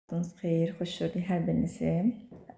Xeyir, xoş gördük hər birinizi.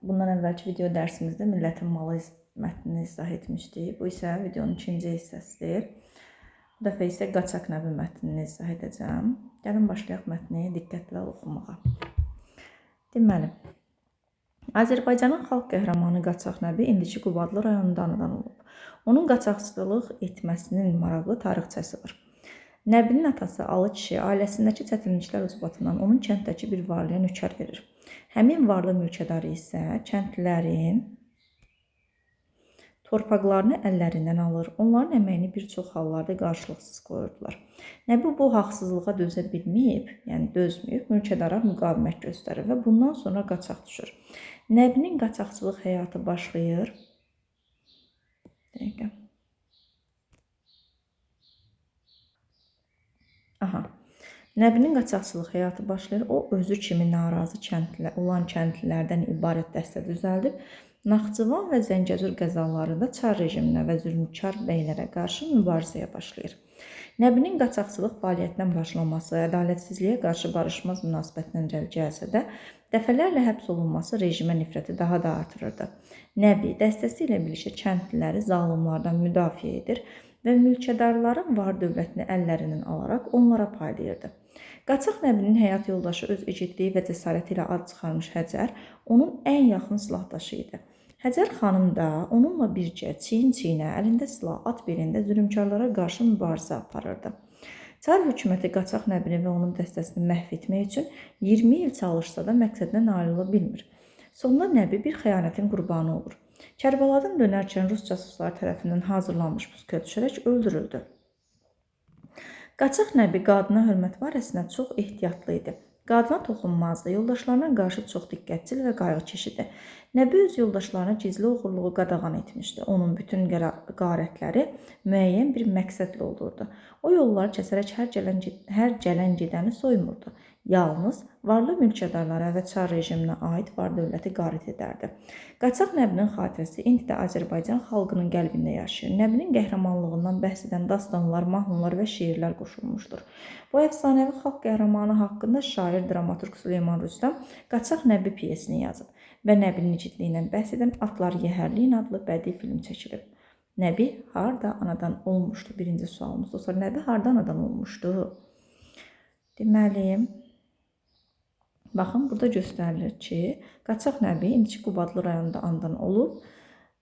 Bundan əvvəlki video dərsimizdə Millətin Malı mətnini izah etmişdik. Bu isə videonun ikinci hissəsidir. Bu dəfə isə Qaçaq Nəbi mətnini izah edəcəm. Gəlin başlayaq mətni diqqətlə oxumağa. Deməli, Azərbaycanın xalq qəhrəmanı Qaçaq Nəbi indiki Qubadlı rayonunda anadan olub. Onun qaçaqçılıq etməsinin maraqlı tarixçəsi var. Nəbinin atası Alı kişi ailəsindəki çətinliklər ucbatından onun kənddəki bir varlıya nökər verir. Həmin varlı mülkədarı isə kəndlilərin torpaqlarını əllərindən alır. Onların əməyini bir çox hallarda qarşılıqsız qoyurdular. Nəbi bu haqsızlığa dözə bilməyib, yəni dözməyib, mülkədara müqavimət göstərir və bundan sonra qaçaq düşür. Nəbinin qaçaqçılıq həyatı başlayır. Nəbinin qaçaqçılıq həyatı başlayır. O, özü kimi narazı olan kəndlilərdən ibarət dəstə düzəldib, Naxçıvan və Zəngəzur qəzalarında çar rejiminə və zülmkar beylərə qarşı mübarizəyə başlayır. Nəbinin qaçaqçılıq fəaliyyətindən başlaması, ədalətsizliyə qarşı barışmaz münasibətlə gəlsə də, dəfələrlə həbs olunması rejimə nifrəti daha da artırırdı. Nəbi dəstəsi ilə birlikdə kəndliləri zalımlardan müdafiə edir və mülkədarların var dövlətini əllərindən alaraq onlara paylayırdı. Qaçaq Nəbinin həyat yoldaşı öz igidliyi və cəsarəti ilə ad çıxarmış Həcər onun ən yaxın silahdaşı idi. Həcər xanım da onunla bircə çiyin-çiyinə, əlində silah, at belində zülmkarlara qarşı mübarizə aparırdı. Çar hökuməti Qaçaq Nəbini və onun dəstəsini məhv etmək üçün 20 il çalışsa da məqsədinə nail ola bilmir. Sonunda Nəbi bir xəyanətin qurbanı olur. Kərbəladan dönərkən Rus casusları tərəfindən hazırlanmış pusuya düşərək öldürüldü. Qaçaq Nəbi qadına hörmət barəsində çox ehtiyatlı idi. Qadına toxunmazdı, yoldaşlarına qarşı çox diqqətçil və qayğıkeş idi. Nəbi öz yoldaşlarına gizli oğurluğu qadağan etmişdi. Onun bütün qarətləri müəyyən bir məqsədlə olurdu. O yolları kəsərək hər gələn gedəni soymurdu. Yalnız varlı mülkədarlara və çar rejiminə aid var dövləti qarət edərdi. Qaçaq Nəbinin xatirəsi indi də Azərbaycan xalqının qəlbində yaşayır. Nəbinin qəhrəmanlığından bəhs edən dastanlar, mahnılar və şeirlər qoşulmuşdur. Bu əfsanəvi xalq qəhrəmanı haqqında şair, dramaturq Süleyman Rüstəm Qaçaq Nəbi piyesini yazıb və Nəbinin igidliyindən bəhs edən Atlar Yəhərliyin adlı bədii film çəkilib. Nəbi harda anadan olmuşdu? Birinci sualımız. Dostlar, Nəbi harda anadan olmuşdu? Deməli, baxın, burada göstərilir ki, Qaçaq Nəbi indiki Qubadlı rayonunda anadan olub.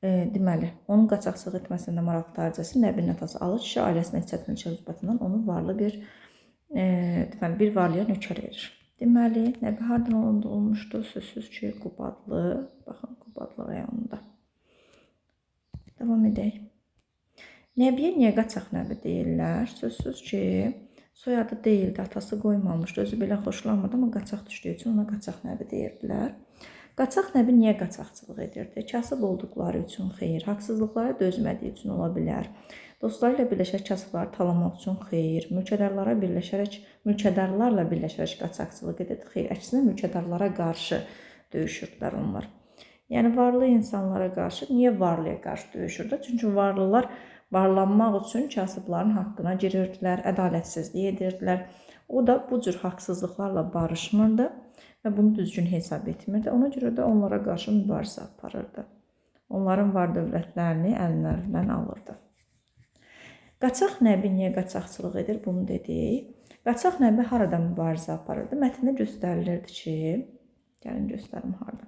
Deməli, onun qaçaqçılıq etməsində maraqlı tarixçəsi Nəbinin atası Alı kişi ailəsindəki çətinliklər ucbatından onu varlı bir varlıya nökər verir. Deməli, Nəbi hardan olmuşdu? Sözsüz ki, Qubadlı, baxın, Qubadlı rayonunda. Davam edək. Nəbiyə niyə Qaçaq Nəbi deyirlər? Sözsüz ki, soyadı deyildi, atası qoymamışdı, özü belə xoşlanmadı, amma qaçaq düşdüyü üçün ona Qaçaq Nəbi deyirdilər. Qaçaq Nəbi niyə qaçaqçılıq edirdi? Kasıb olduqları üçün xeyir, haqsızlıqlara dözmədiyi üçün ola bilər. Dostları ilə birləşərək kasıbları talamaq üçün xeyir, mülkədarlarla birləşərək qaçaqçılıq edirdi, xeyir. Əksinə mülkədarlara qarşı döyüşürdülər onlar. Yəni, varlı insanlara qarşı, niyə varlıya qarşı döyüşürdü? Çünki varlılar varlanmaq üçün kasıbların haqqına girirdilər, ədalətsizlik edirdilər. O da bu cür haqsızlıqlarla barışmırdı və bunu düzgün hesab etmirdi. Ona görə də onlara qarşı mübarizə aparırdı. Onların var dövlətlərini əllərindən alırdı. Qaçaq Nəbi niyə qaçaqçılıq edir? Bunu dedik. Qaçaq Nəbi harada mübarizə aparırdı? Mətndə göstərilirdi ki, gəlin göstərim harada.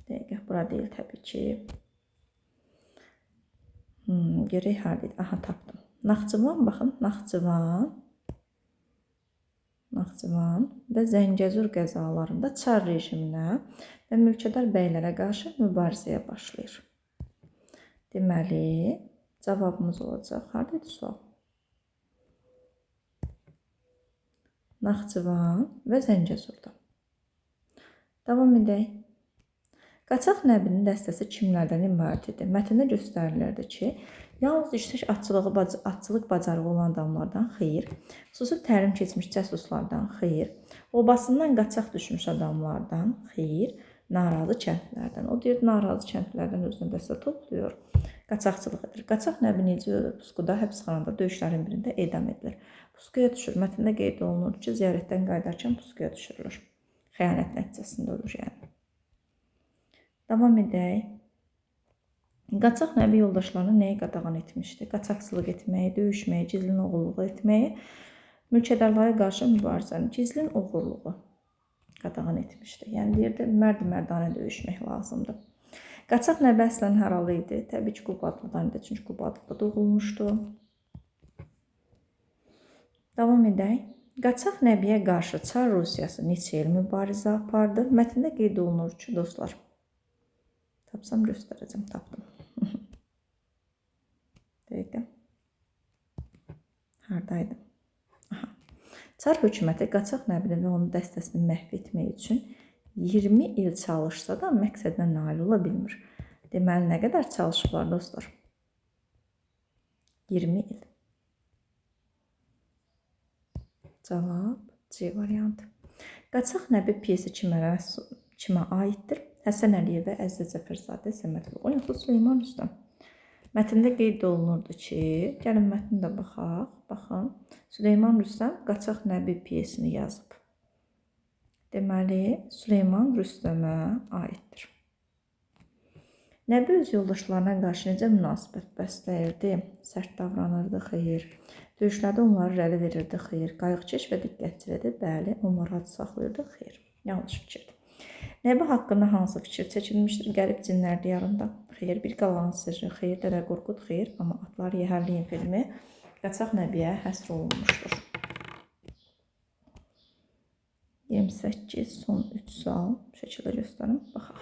Dəqiqə, bura deyil təbii ki. Görək haradaydı. Aha, tapdım. Naxçıvan, baxın, Naxçıvan və Zəngəzur qəzalarında çar rejiminə və mülkədar beylərə qarşı mübarizəyə başlayır. Deməli, cavabımız olacaq. Haradaydı sual? Naxçıvan və Zəngəzurda. Davam edək. Qaçaq Nəbinin dəstəsi kimlərdən ibarət idi? Mətndə göstərilirdi ki, yalnız yüksək atçılıq bacarığı olan adamlardan xeyir, xüsusi təlim keçmiş cəsuslardan xeyir, obasından qaçaq düşmüş adamlardan xeyir, narazı kəndlilərdən. O deyir, narazı kəndlilərdən özünə dəstə topluyor. Qaçaqçılıq edir. Qaçaq nəbi necə puskuda, həbsxanada, döyüşlərin birində edam edilir. Puskuya düşür. Mətndə qeyd olunur ki, ziyarətdən qayıdarkən puskuya düşürülür. Xəyanət nəticəsində ölür yəni. Davam edək. Qaçaq nəbi yoldaşlarını nəyi qadağan etmişdi? Qaçaqçılıq etməyi, döyüşməyi, gizlin oğurluğu etməyi, mülkədarlara qarşı mübarizəni, gizlin oğurluğu qadağan etmişdi. Yəni deyirdi, mərd-mərdanə döyüşmək lazımdır. Qaçaq nəbi əslən haralı idi? Təbii ki, Qubadlıdan idi, çünki Qubadlıda doğulmuşdu. Davam edək. Qaçaq nəbiyə qarşı Çar Rusiyası neçə il mübarizə apardı? Mətndə qeyd olunur ki, dostlar, tapsam göstərəcəm, tapdım. Dəqiqə. Haradaydı? Aha. Çar hökuməti Qaçaq nəbini və onun dəstəsini məhv etmək üçün 20 il çalışsa da məqsədinə nail ola bilmir. Deməli, nə qədər çalışıblar dostlar? 20 il. Cavab C variantı. Qaçaq nəbi piyesi kimə aiddir? Həsən Əliyev və Əziz Cəfərzadə Səmədov. O yaxud Süleyman Rüstəm. Mətndə qeyd olunurdu ki, gəlin mətndə də baxaq. Baxın, Süleyman Rüstəm Qaçaq nəbi piyesini yazıb. Deməli, Süleyman Rüstəmə aiddir. Nəbi öz yoldaşlarına qarşı necə münasibət bəsləyirdi? Sərt davranırdı, xeyr. Döyüşlərdə onları rəli verirdi, xeyr. Qayğıkeş və diqqətçilədi, bəli. Onları ad saxlayırdı, xeyr. Yanlış fikirdir. Nəbi haqqında hansı fikir çəkilmişdir? Qərib cinlər diyarında, xeyr. Bir qalanın sirri, xeyr. Dədə Qorqud, xeyr. Amma Atlar Yəhərliyin filmi Qaçaq nəbiyə həsr olunmuşdur. 28, son 3 sual şəkildə göstərim, baxaq.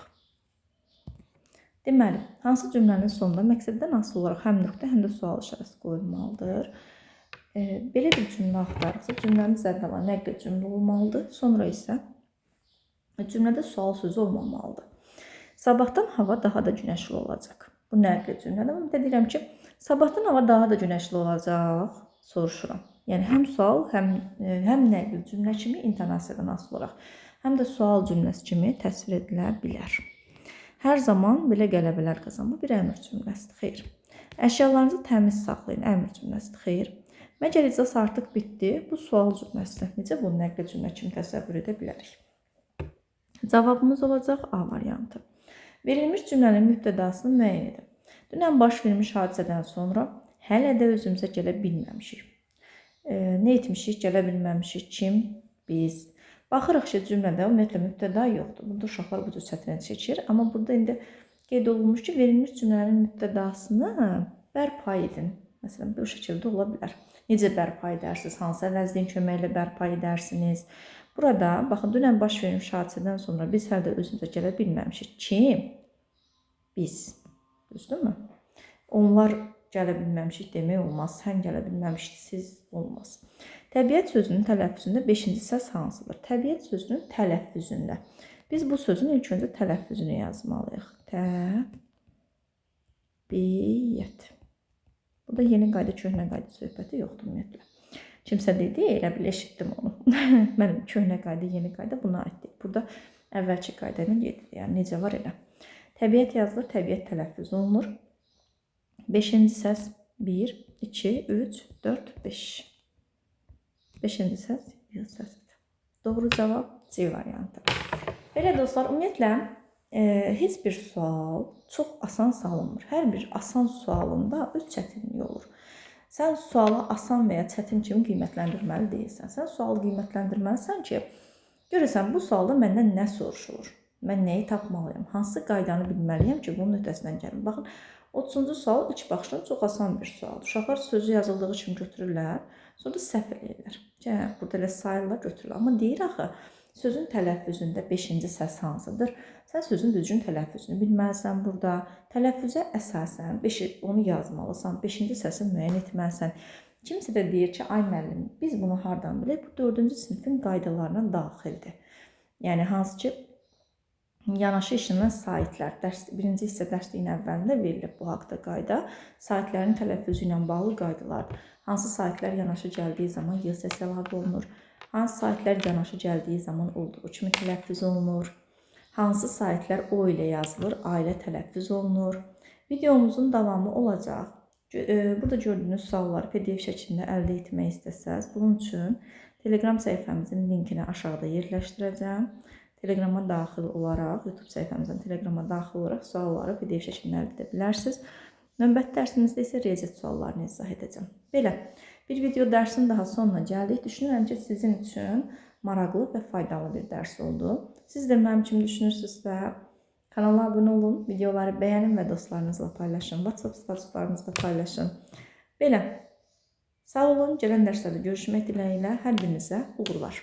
Deməli, hansı cümlənin sonunda məqsəddən asılı olaraq həm nöqtə, həm də sual işarəsi qoyulmalıdır? Belə bir cümlə axtarırsa, cümləmiz əvvəla nəqli cümlə olmalıdır, sonra isə cümlədə sual sözü olmamalıdır. Sabahdan hava daha da günəşli olacaq. Bu nəqli cümlədir. Amma bir də deyirəm ki, sabahdan hava daha da günəşli olacaq, soruşuram. Yəni, həm sual, həm nəqli cümlə kimi intonasiyadan asılı olaraq, həm də sual cümləsi kimi təsvir edilə bilər. Hər zaman belə qələbələr qazan. Bu bir əmr cümləsidir, xeyr. Əşyalarınızı təmiz saxlayın, əmr cümləsidir, xeyr. Məgər iclas artıq bitdi, bu sual cümləsidir. Necə bunu nəqli cümlə kimi təsəvvür edə bilərik? Cavabımız olacaq A variantı. Verilmiş cümlənin mübtədasını müəyyən edin. Dünən baş vermiş hadisədən sonra hələ də özümüzə gələ bilməmişik. Nə etmişik, gələ bilməmişik? Kim? Biz. Baxırıq ki, cümlədə ümumiyyətlə mübtəda yoxdur. Burada uşaqlar bu cür çətinlik çəkir. Amma burada indi qeyd olunmuş ki, verilmiş cümlənin mübtədasını bərpa edin. Məsələn, bu şəkildə ola bilər. Necə bərpa edərsiniz? Hansı əvəzliyin köməyi ilə bərpa edərsiniz? Burada, baxın, dünən baş vermiş hadisədən sonra biz hələ də özümüzə gələ bilməmişik. Kim? Biz. Düzdürmü? Onlar gələ bilməmişik demək olmaz. Sən gələ bilməmişsiniz olmaz. Təbiət sözünün tələffüzündə 5-ci səs hansıdır? Təbiət sözünün tələffüzündə. Biz bu sözün ilk öncə tələffüzünü yazmalıyıq. Təbiət. Burada yeni qayda, köhnə qayda söhbəti yoxdur ümumiyyətlə. Kimsə dedi, elə bil eşitdim onu. Mənim köhnə qayda, yeni qayda buna aiddir. Burada əvvəlki qayda ilə gedir. Yəni necə var elə. Təbiət yazılır, təbiət tələffüz olunur. 5-ci səs 1, 2, 3, 4, 5. 5-ci səs yığ səsidir. Doğru cavab C variantı. Belə dostlar, ümumiyyətlə heç bir sual çox asan salınmır. Hər bir asan sualında öz çətinliyi olur. Sən sualı asan və ya çətin kimi qiymətləndirməli deyilsən. Sən sualı qiymətləndirməlisən ki, görəsən bu sualda məndən nə soruşulur? Mən nəyi tapmalıyam? Hansı qaydanı bilməliyəm ki, bunun öhdəsindən gəlim? Baxın, 30-cu sual ilk baxışdan çox asan bir sualdır. Uşaqlar sözü yazıldığı kimi götürürlər, sonra da səhv eləyirlər. Burada elə sayırlar, götürürlər. Amma deyir axı, sözün tələffüzündə 5-ci səs hansıdır? Sən sözün düzgün tələffüzünü bilməlisən burada. Tələffüzə əsasən onu yazmalısan, 5-ci səsi müəyyən etməlisən. Kimsə də deyir ki, ay müəllim, biz bunu hardan bilək? Bu 4-cü sinifin qaydalarına daxildir. Yəni, hansı ki, yanaşı işlənən saitlər, birinci hissə dərsliyin əvvəlində verilib bu haqda qayda. Saitlərin tələffüzü ilə bağlı qaydalardır. Hansı saitlər yanaşı gəldiyi zaman y səsi əlavə olunur? Hansı saitlər yanaşı gəldiyi zaman olduğu kimi tələffüz olunur? Hansı saitlər o ilə yazılır, a ilə tələffüz olunur? Videomuzun davamı olacaq. Burada gördüyünüz sualları PDF şəklində əldə etmək istəsəz, bunun üçün Telegram səhifəmizin linkini aşağıda yerləşdirəcəm. Telegrama daxil olaraq, YouTube səhifəmizdən Telegrama daxil olaraq sualları PDF şəklində əldə edə bilərsiniz. Növbəti dərsimizdə isə riyaziyyat suallarını izah edəcəm. Belə, bir video dərsin daha sonuna gəldik. Düşünürəm ki, sizin üçün maraqlı və faydalı bir dərs oldu. Siz də mənim kimi düşünürsünüzsə, kanala abunə olun, videoları bəyənin və dostlarınızla paylaşın, WhatsApp statuslarınızda paylaşın. Belə, sağ olun, gələn dərslərdə görüşmək diləyilə hər birinizə uğurlar.